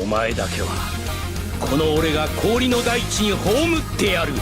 お前だけはこの俺が氷の大地に葬ってやる。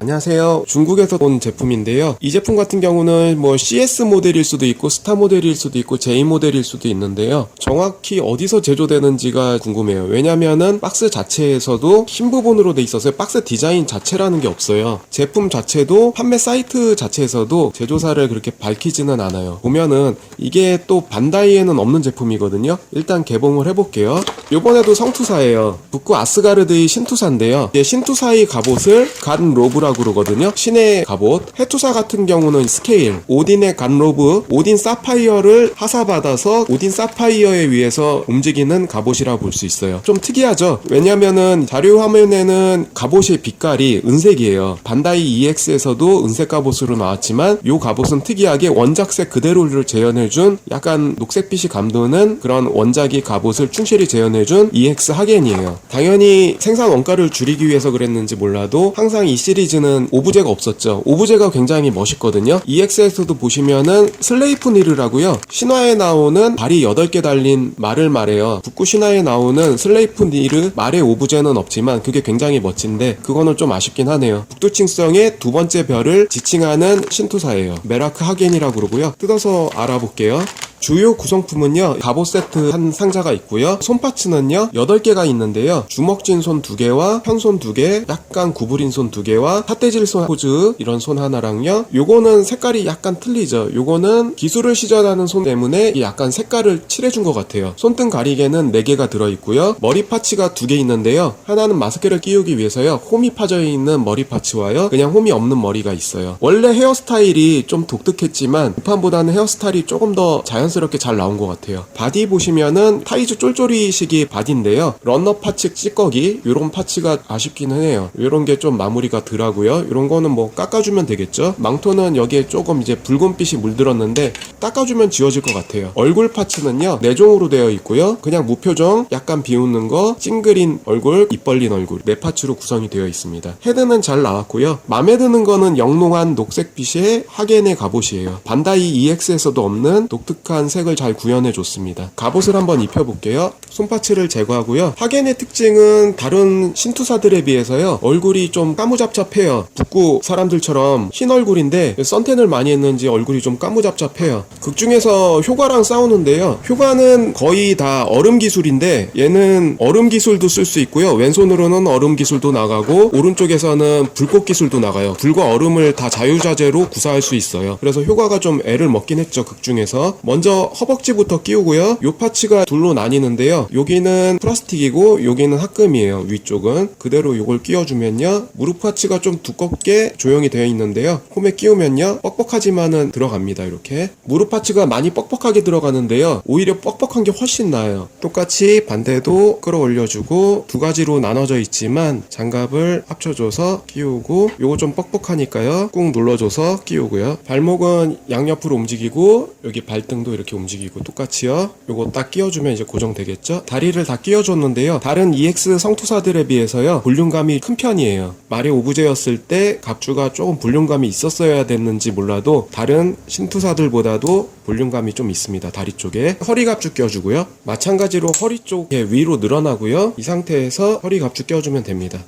안녕하세요. 중국에서 온 제품인데요. 이 제품 같은 경우는 뭐 CS 모델일 수도 있고 스타 모델일 수도 있고 J 모델일 수도 있는데요. 정확히 어디서 제조되는지가 궁금해요. 왜냐면은 박스 자체에서도 흰 부분으로 돼 있어서 박스 디자인 자체라는 게 없어요. 제품 자체도 판매 사이트 자체에서도 제조사를 그렇게 밝히지는 않아요. 보면은 이게 또 반다이에는 없는 제품이거든요. 일단 개봉을 해볼게요. 요번에도 성투사예요. 북구 아스가르드의 신투사인데요. 신투사의 갑옷을 간 로브라고 그러거든요. 신의 갑옷. 해투사 같은 경우는 스케일, 오딘의 간 로브, 오딘 사파이어를 하사받아서 오딘 사파이어에 의해서 움직이는 갑옷이라고 볼 수 있어요. 좀 특이하죠? 왜냐면은 자료 화면에는 갑옷의 빛깔이 은색이에요. 반다이 EX에서도 은색 갑옷으로 나왔지만 요 갑옷은 특이하게 원작색 그대로를 재현해준 약간 녹색빛이 감도는 그런 원작의 갑옷을 충실히 재현해준 EX 하겐이에요. 당연히 생산 원가를 줄이기 위해서 그랬는지 몰라도 항상 이 시리즈는 오브제가 없었죠. 오브제가 굉장히 멋있거든요. EX에서도 보시면은 슬레이프니르라고요. 신화에 나오는 발이 8개 달린 말을 말해요. 북구 신화에 나오는 슬레이프니르 말의 오브제는 없지만 그게 굉장히 멋진데 그거는 좀 아쉽긴 하네요. 북두칭성의 두 번째 별을 지칭하는 신투사예요. 메라크 하겐이라고 그러고요. 뜯어서 알아볼게요. 주요 구성품은요, 갑옷 세트 한 상자가 있고요. 손파츠는요 8개가 있는데요. 주먹진 손 2개와 편손 2개, 약간 구부린 손 2개와 삿대질 손 포즈 이런 손 하나랑요. 요거는 색깔이 약간 틀리죠. 요거는 기술을 시전하는 손 때문에 약간 색깔을 칠해준 것 같아요. 손등 가리개는 4개가 들어있고요. 머리 파츠가 2개 있는데요. 하나는 마스크를 끼우기 위해서요. 홈이 파져 있는 머리 파츠와요. 그냥 홈이 없는 머리가 있어요. 원래 헤어스타일이 좀 독특했지만 판보다는 헤어스타일이 조금 더 자연스럽게 잘 나온 것 같아요. 바디 보시면은 타이즈 쫄쫄이식이 바디인데요. 런너 파츠 찌꺼기 요런 파츠가 아쉽기는 해요. 요런 게 좀 마무리가 덜하고요. 요런 거는 뭐 깎아주면 되겠죠. 망토는 여기에 조금 이제 붉은빛이 물들었는데 닦아주면 지워질 것 같아요. 얼굴 파츠는요 4종으로 되어 있고요. 그냥 무표정, 약간 비웃는 거, 찡그린 얼굴, 입 벌린 얼굴 4파츠로 구성이 되어 있습니다. 헤드는 잘 나왔고요. 맘에 드는 거는 영롱한 녹색빛의 하겐의 갑옷이에요. 반다이 EX에서도 없는 독특한 색을 잘 구현해줬습니다. 갑옷을 한번 입혀볼게요. 손파츠를 제거하고요. 하겐의 특징은 다른 신투사들에 비해서요. 얼굴이 좀 까무잡잡해요. 북구 사람들처럼 흰 얼굴인데 선텐을 많이 했는지 얼굴이 좀 까무잡잡해요. 극 중에서 효과랑 싸우는데요. 효과는 거의 다 얼음 기술인데 얘는 얼음 기술도 쓸 수 있고요. 왼손으로는 얼음 기술도 나가고 오른쪽에서는 불꽃 기술도 나가요. 불과 얼음을 다 자유자재로 구사할 수 있어요. 그래서 효과가 좀 애를 먹긴 했죠. 극 중에서. 먼저 허벅지부터 끼우고요. 요 파츠가 둘로 나뉘는데요. 여기는 플라스틱이고 여기는 합금이에요. 위쪽은. 그대로 요걸 끼워주면요. 무릎 파츠가 좀 두껍게 조형이 되어 있는데요. 홈에 끼우면요. 뻑뻑하지만은 들어갑니다. 이렇게. 무릎 파츠가 많이 뻑뻑하게 들어가는데요. 오히려 뻑뻑한 게 훨씬 나아요. 똑같이 반대도 끌어올려주고 두 가지로 나눠져 있지만 장갑을 합쳐줘서 끼우고 요거 좀 뻑뻑하니까요. 꾹 눌러줘서 끼우고요. 발목은 양옆으로 움직이고 여기 발등도 이렇게 움직이고 똑같이요. 요거 딱 끼워주면 이제 고정되겠죠. 다리를 다 끼워줬는데요. 다른 EX 성투사들에 비해서요. 볼륨감이 큰 편이에요. 말의 오브제였을 때 갑주가 조금 볼륨감이 있었어야 됐는지 몰라도 다른 신투사들보다도 볼륨감이 좀 있습니다. 다리 쪽에. 허리 갑주 껴주고요. 마찬가지로 허리 쪽에 위로 늘어나고요. 이 상태에서 허리 갑주 껴주면 됩니다.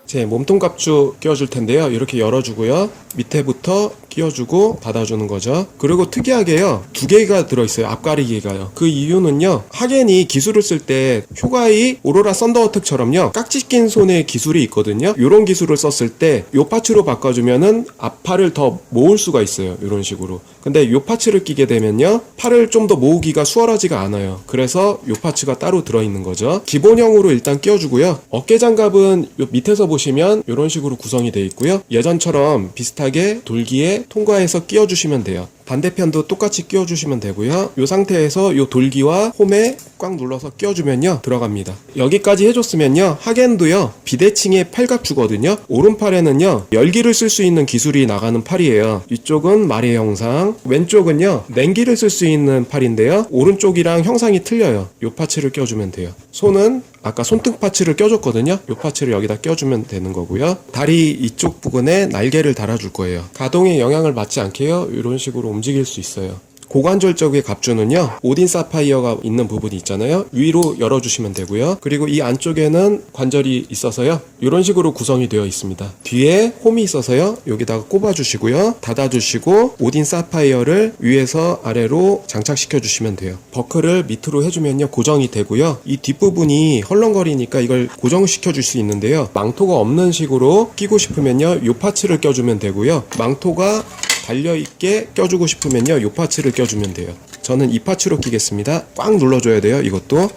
제 몸통 갑주 끼워줄 텐데요. 이렇게 열어주고요. 밑에부터 끼워주고 닫아주는 거죠. 그리고 특이하게요. 2개가 들어있어요. 앞가리개가요. 그 이유는요. 하겐이 기술을 쓸 때 효과의 오로라 썬더어택처럼요. 깍지 낀 손에 기술이 있거든요. 요런 기술을 썼을 때 요 파츠로 바꿔주면은 앞팔을 더 모을 수가 있어요. 요런 식으로. 근데 요 파츠를 끼게 되면요. 팔을 좀 더 모으기가 수월하지가 않아요. 그래서 요 파츠가 따로 들어있는 거죠. 기본형으로 일단 끼워주고요. 어깨 장갑은 요 밑에서 보시면 요런 식으로 구성이 되어 있고요. 예전처럼 비슷하게 돌기에 통과해서 끼워주시면 돼요. 반대편도 똑같이 끼워주시면 되고요. 이 상태에서 이 돌기와 홈에 꽉 눌러서 끼워주면요 들어갑니다. 여기까지 해줬으면요 하겐도요 비대칭의 팔갑주거든요. 오른팔에는요 열기를 쓸 수 있는 기술이 나가는 팔이에요. 이쪽은 말의 형상, 왼쪽은요 냉기를 쓸 수 있는 팔인데요. 오른쪽이랑 형상이 틀려요. 이 파츠를 껴주면 돼요. 손은 아까 손등 파츠를 껴줬거든요. 이 파츠를 여기다 껴주면 되는 거고요. 다리 이쪽 부분에 날개를 달아줄 거예요. 가동에 영향을 받지 않게요. 이런 식으로 움직일 수 있어요. 고관절 쪽의 갑주는요, 오딘 사파이어가 있는 부분이 있잖아요. 위로 열어주시면 되고요. 그리고 이 안쪽에는 관절이 있어서요, 이런 식으로 구성이 되어 있습니다. 뒤에 홈이 있어서요, 여기다가 꼽아주시고요, 닫아주시고 오딘 사파이어를 위에서 아래로 장착시켜 주시면 돼요. 버클을 밑으로 해주면요, 고정이 되고요. 이 뒷부분이 헐렁거리니까 이걸 고정시켜 줄 수 있는데요, 망토가 없는 식으로 끼고 싶으면요, 요 파츠를 껴주면 되고요. 망토가 달려있게 껴주고 싶으면요, 요 파츠를 껴주면 돼요. 저는 이 파츠로 끼겠습니다. 꽉 눌러줘야 돼요. 이것도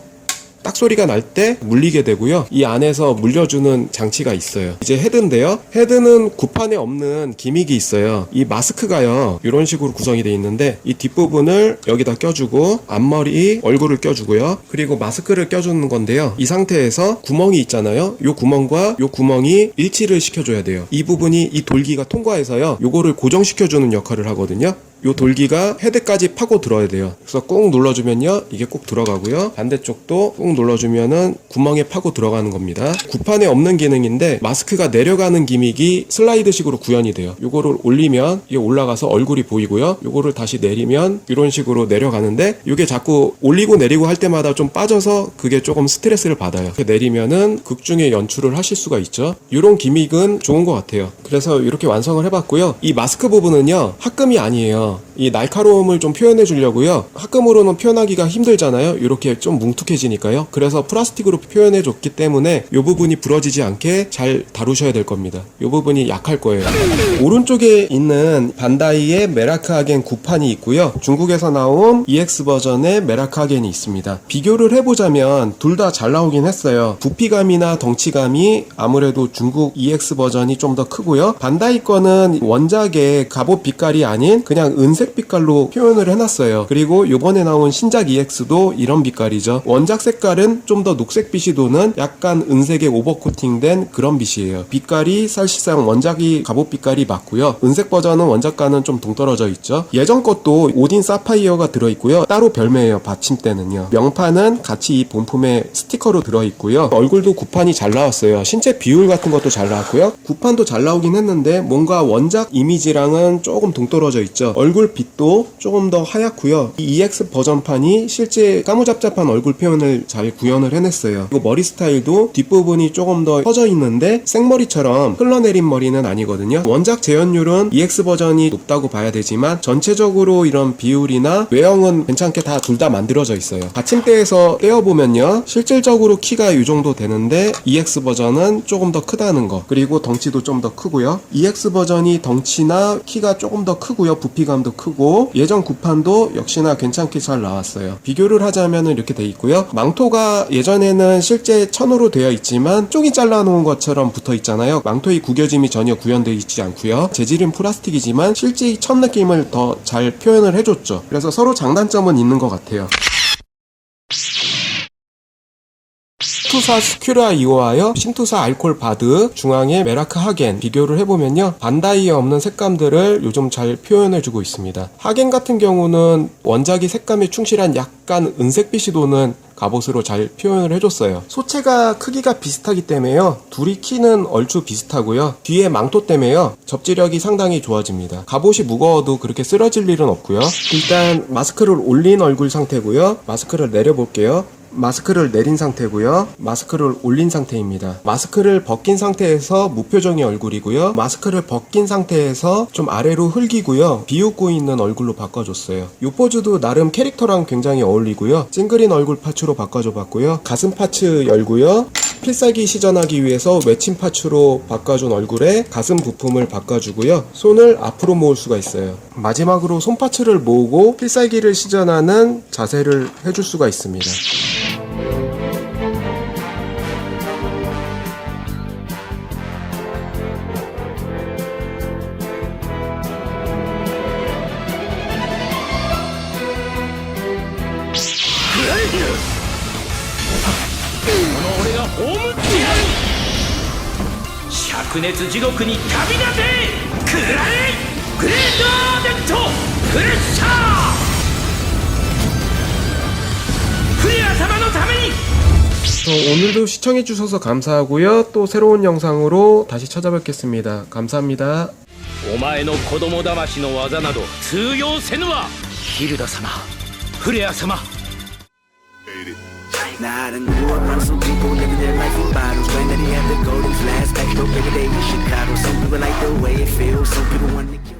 딱 소리가 날 때 물리게 되고요. 이 안에서 물려주는 장치가 있어요. 이제 헤드인데요, 헤드는 구판에 없는 기믹이 있어요. 이 마스크가요, 이런 식으로 구성이 되어 있는데, 이 뒷부분을 여기다 껴주고 앞머리, 얼굴을 껴주고요. 그리고 마스크를 껴주는 건데요, 이 상태에서 구멍이 있잖아요. 요 구멍과 요 구멍이 일치를 시켜줘야 돼요. 이 부분이 이 돌기가 통과해서요, 요거를 고정시켜주는 역할을 하거든요. 요 돌기가 헤드까지 파고 들어야 돼요. 그래서 꾹 눌러주면요, 이게 꼭 들어가고요. 반대쪽도 꾹 눌러주면은 구멍에 파고 들어가는 겁니다. 구판에 없는 기능인데, 마스크가 내려가는 기믹이 슬라이드식으로 구현이 돼요. 요거를 올리면 이게 올라가서 얼굴이 보이고요. 요거를 다시 내리면 이런 식으로 내려가는데, 이게 자꾸 올리고 내리고 할 때마다 좀 빠져서 그게 조금 스트레스를 받아요. 이렇게 내리면은 극중의 연출을 하실 수가 있죠. 이런 기믹은 좋은 것 같아요. 그래서 이렇게 완성을 해봤고요. 이 마스크 부분은요, 합금이 아니에요. 이 날카로움을 좀 표현해 주려고요, 합금으로는 표현하기가 힘들잖아요. 이렇게 좀 뭉툭해지니까요. 그래서 플라스틱으로 표현해 줬기 때문에 이 부분이 부러지지 않게 잘 다루셔야 될 겁니다. 이 부분이 약할 거예요. 오른쪽에 있는 반다이의 메라크하겐 9판이 있고요, 중국에서 나온 EX 버전의 메라크하겐이 있습니다. 비교를 해보자면 둘 다 잘 나오긴 했어요. 부피감이나 덩치감이 아무래도 중국 EX 버전이 좀 더 크고요, 반다이 거는 원작의 갑옷 빛깔이 아닌 그냥 은색 빛깔로 표현을 해놨어요. 그리고 요번에 나온 신작 EX도 이런 빛깔이죠. 원작 색깔은 좀 더 녹색빛이 도는 약간 은색의 오버코팅된 그런 빛이에요. 빛깔이 사실상 원작이 갑옷 빛깔이 맞고요, 은색 버전은 원작과는 좀 동떨어져 있죠. 예전 것도 오딘 사파이어가 들어있고요, 따로 별매예요. 받침대는요, 명판은 같이 이 본품에 스티커로 들어있고요, 얼굴도 구판이 잘 나왔어요. 신체 비율 같은 것도 잘 나왔고요, 구판도 잘 나오긴 했는데 뭔가 원작 이미지랑은 조금 동떨어져 있죠. 얼굴 빛도 조금 더 하얗고요. 이 EX 버전판이 실제 까무잡잡한 얼굴 표현을 잘 구현을 해냈어요. 그리고 머리 스타일도 뒷부분이 조금 더 퍼져 있는데 생머리처럼 흘러내린 머리는 아니거든요. 원작 재현율은 EX 버전이 높다고 봐야 되지만 전체적으로 이런 비율이나 외형은 괜찮게 다 둘 다 만들어져 있어요. 받침대에서 떼어보면요, 실질적으로 키가 이 정도 되는데 EX 버전은 조금 더 크다는 거, 그리고 덩치도 좀 더 크고요. EX 버전이 덩치나 키가 조금 더 크고요, 부피감도 크고, 예전 구판도 역시나 괜찮게 잘 나왔어요. 비교를 하자면 이렇게 돼 있고요. 망토가 예전에는 실제 천으로 되어 있지만 쪽이 잘라놓은 것처럼 붙어 있잖아요. 망토의 구겨짐이 전혀 구현되어 있지 않고요, 재질은 플라스틱이지만 실제 천 느낌을 더 잘 표현을 해줬죠. 그래서 서로 장단점은 있는 것 같아요. 신투사 스큐라 이오하여 신투사 알콜 바드, 중앙에 메라크 하겐 비교를 해보면요, 반다이에 없는 색감들을 요즘 잘 표현해주고 있습니다. 하겐 같은 경우는 원작이 색감에 충실한 약간 은색빛이 도는 갑옷으로 잘 표현을 해줬어요. 소체가 크기가 비슷하기 때문에요, 둘이 키는 얼추 비슷하고요, 뒤에 망토 때문에요, 접지력이 상당히 좋아집니다. 갑옷이 무거워도 그렇게 쓰러질 일은 없고요. 일단 마스크를 올린 얼굴 상태고요, 마스크를 내려볼게요. 마스크를 내린 상태고요, 마스크를 올린 상태입니다. 마스크를 벗긴 상태에서 무표정의 얼굴이고요, 마스크를 벗긴 상태에서 좀 아래로 흘기고요, 비웃고 있는 얼굴로 바꿔줬어요. 이 포즈도 나름 캐릭터랑 굉장히 어울리고요, 찡그린 얼굴 파츠로 바꿔줘 봤고요, 가슴 파츠 열고요, 필살기 시전하기 위해서 외침 파츠로 바꿔준 얼굴에 가슴 부품을 바꿔주고요, 손을 앞으로 모을 수가 있어요. 마지막으로 손 파츠를 모으고 필살기를 시전하는 자세를 해줄 수가 있습니다.灼熱地獄に旅立てくらえグレートアーデントプレッシャーフレア様のために。 오늘도 시청해주셔서 감사하고요, 또 새로운 영상으로 다시 찾아뵙겠습니다. 감사합니다. お前の子供騙しの技など通用せぬわ。ヒルダ様、フレア様。 Nah, I done grew up around some people living their life in bottles. Granddaddy had the golden flask, back door every day in Chicago. Some people like the way it feels, some people want to kill.